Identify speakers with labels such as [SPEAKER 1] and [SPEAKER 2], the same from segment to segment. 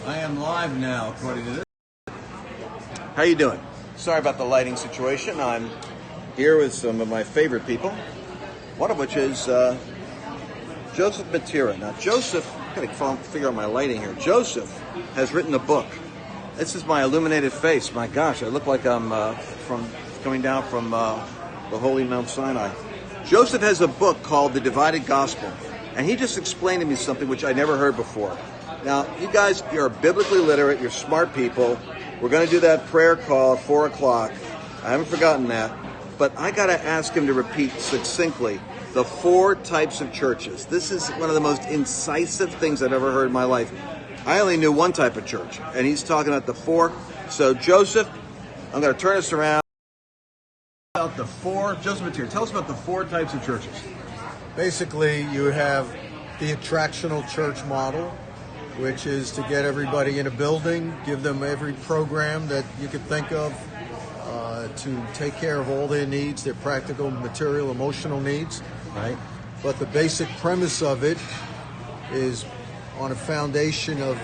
[SPEAKER 1] I am live now, according to this.
[SPEAKER 2] How you doing? Sorry about the lighting situation. I'm here with some of my favorite people, one of which is Joseph Matera. Now, Joseph, I'm going to figure out my lighting here. Joseph has written a book. This is my illuminated face. My gosh, I look like I'm coming down from the holy Mount Sinai. Joseph has a book called The Divided Gospel, and he just explained to me something which I never heard before. Now, you guys, you're biblically literate, you're smart people. We're going to do that prayer call at 4 o'clock. I haven't forgotten that. But I got to ask him to repeat succinctly the 4 types of churches. This is one of the most incisive things I've ever heard in my life. I only knew one type of church, and he's talking about the 4. So, Joseph, I'm going to turn this around. About the 4, Joseph Matera, tell us about the 4 types of churches.
[SPEAKER 3] Basically, you have the attractional church model, which is to get everybody in a building, give them every program that you could think of to take care of all their needs, their practical, material, emotional needs.
[SPEAKER 2] Right.
[SPEAKER 3] But the basic premise of it is on a foundation of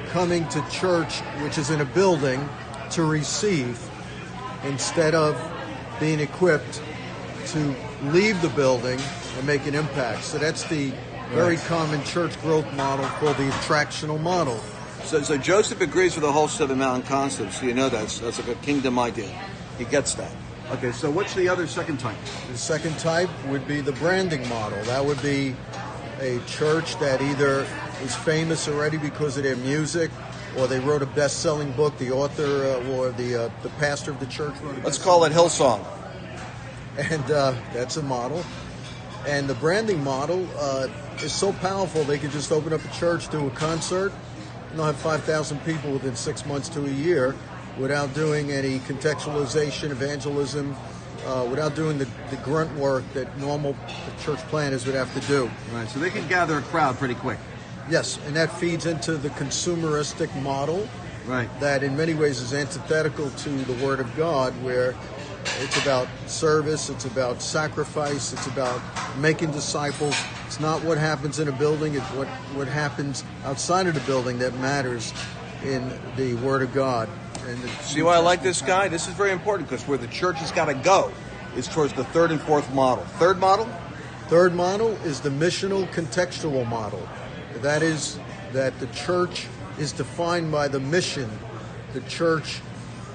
[SPEAKER 3] coming to church, which is in a building, to receive, instead of being equipped to leave the building and make an impact. So that's the very common church growth model called the attractional model.
[SPEAKER 2] So Joseph agrees with the whole 7 mountain concept, so you know that's like a kingdom idea. He gets that. Okay, so what's the other second type?
[SPEAKER 3] The second type would be the branding model. That would be a church that either is famous already because of their music, or they wrote a best-selling book, the author or the pastor of the church wrote a
[SPEAKER 2] Let's call it Hillsong.
[SPEAKER 3] And that's a model. And the branding model is so powerful, they can just open up a church, do a concert, and they'll have 5,000 people within 6 months to a year without doing any contextualization, evangelism, without doing the grunt work that normal church planners would have to do.
[SPEAKER 2] Right, so they can gather a crowd pretty quick.
[SPEAKER 3] Yes, and that feeds into the consumeristic model,
[SPEAKER 2] right,
[SPEAKER 3] that in many ways is antithetical to the Word of God, where it's about service, it's about sacrifice, it's about making disciples. It's not what happens in a building, it's what happens outside of the building that matters in the Word of God. And
[SPEAKER 2] see why I like this guy? This is very important, because where the church has got to go is towards the 3rd and 4th model. Third model?
[SPEAKER 3] Third model is the missional contextual model. That is that the church is defined by the mission. The church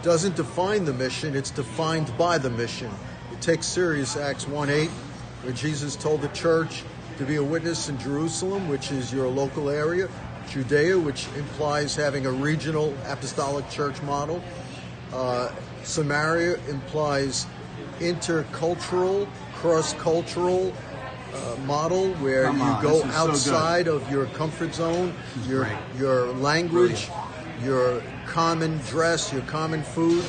[SPEAKER 3] doesn't define the mission, it's defined by the mission. It takes serious Acts 1:8, where Jesus told the church to be a witness in Jerusalem, which is your local area, Judea, which implies having a regional apostolic church model. Samaria implies intercultural, cross-cultural model, where you go outside of your comfort zone, your language, your common dress, your common food,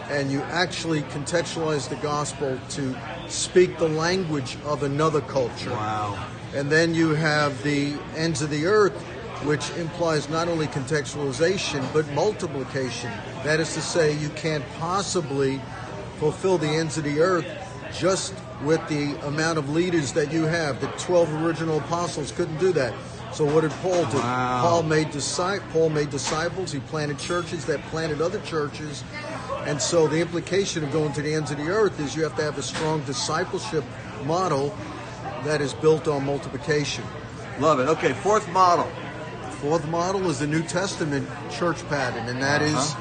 [SPEAKER 3] and you actually contextualize the gospel to speak the language of another culture.
[SPEAKER 2] Wow.
[SPEAKER 3] And then you have the ends of the earth, which implies not only contextualization, but multiplication. That is to say, you can't possibly fulfill the ends of the earth just with the amount of leaders that you have. The 12 original apostles couldn't do that. So what did Paul do?
[SPEAKER 2] Wow.
[SPEAKER 3] Paul made disciples. He planted churches that planted other churches. And so the implication of going to the ends of the earth is you have to have a strong discipleship model that is built on multiplication.
[SPEAKER 2] Love it. Okay, 4th model.
[SPEAKER 3] Fourth model is the New Testament church pattern, and that is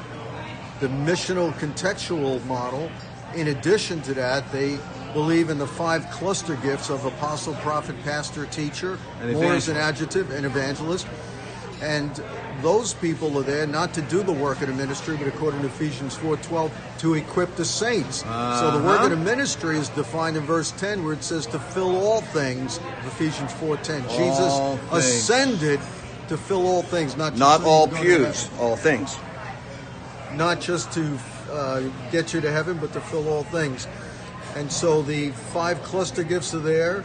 [SPEAKER 3] the missional contextual model. In addition to that, they believe in the 5 cluster gifts of apostle, prophet, pastor, teacher, more as an adjective, and evangelist. And those people are there not to do the work of the ministry, but according to Ephesians 4:12, to equip the saints. So the work of the ministry is defined in verse 10, where it says to fill all things, Ephesians 4:10. Jesus ascended to fill all things, not
[SPEAKER 2] all pews, all things.
[SPEAKER 3] Not just to get you to heaven, but to fill all things. And so the 5 cluster gifts are there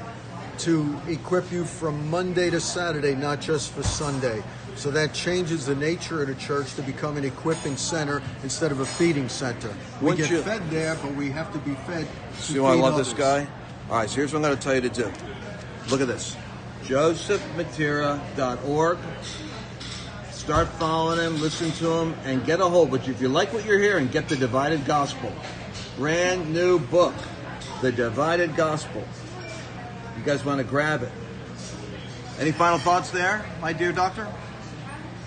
[SPEAKER 3] to equip you from Monday to Saturday, not just for Sunday. So that changes the nature of the church to become an equipping center instead of a feeding center. We get fed there, but we have to be fed to
[SPEAKER 2] See why I love
[SPEAKER 3] others.
[SPEAKER 2] this guy? All right, so here's what I'm going to tell you to do. Look at this. josephmatera.org start following him, listen to him, and get a hold. But if you like what you're hearing, get the Divided Gospel. Brand new book, The Divided Gospel. You guys want to grab it. Any final thoughts there, my dear doctor?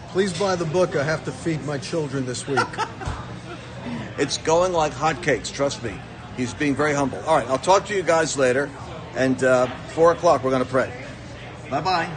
[SPEAKER 3] Please buy the book. I have to feed my children this week.
[SPEAKER 2] It's going like hotcakes, trust me. He's being very humble. All right, I'll talk to you guys later. And 4 o'clock, we're going to pray. Bye-bye.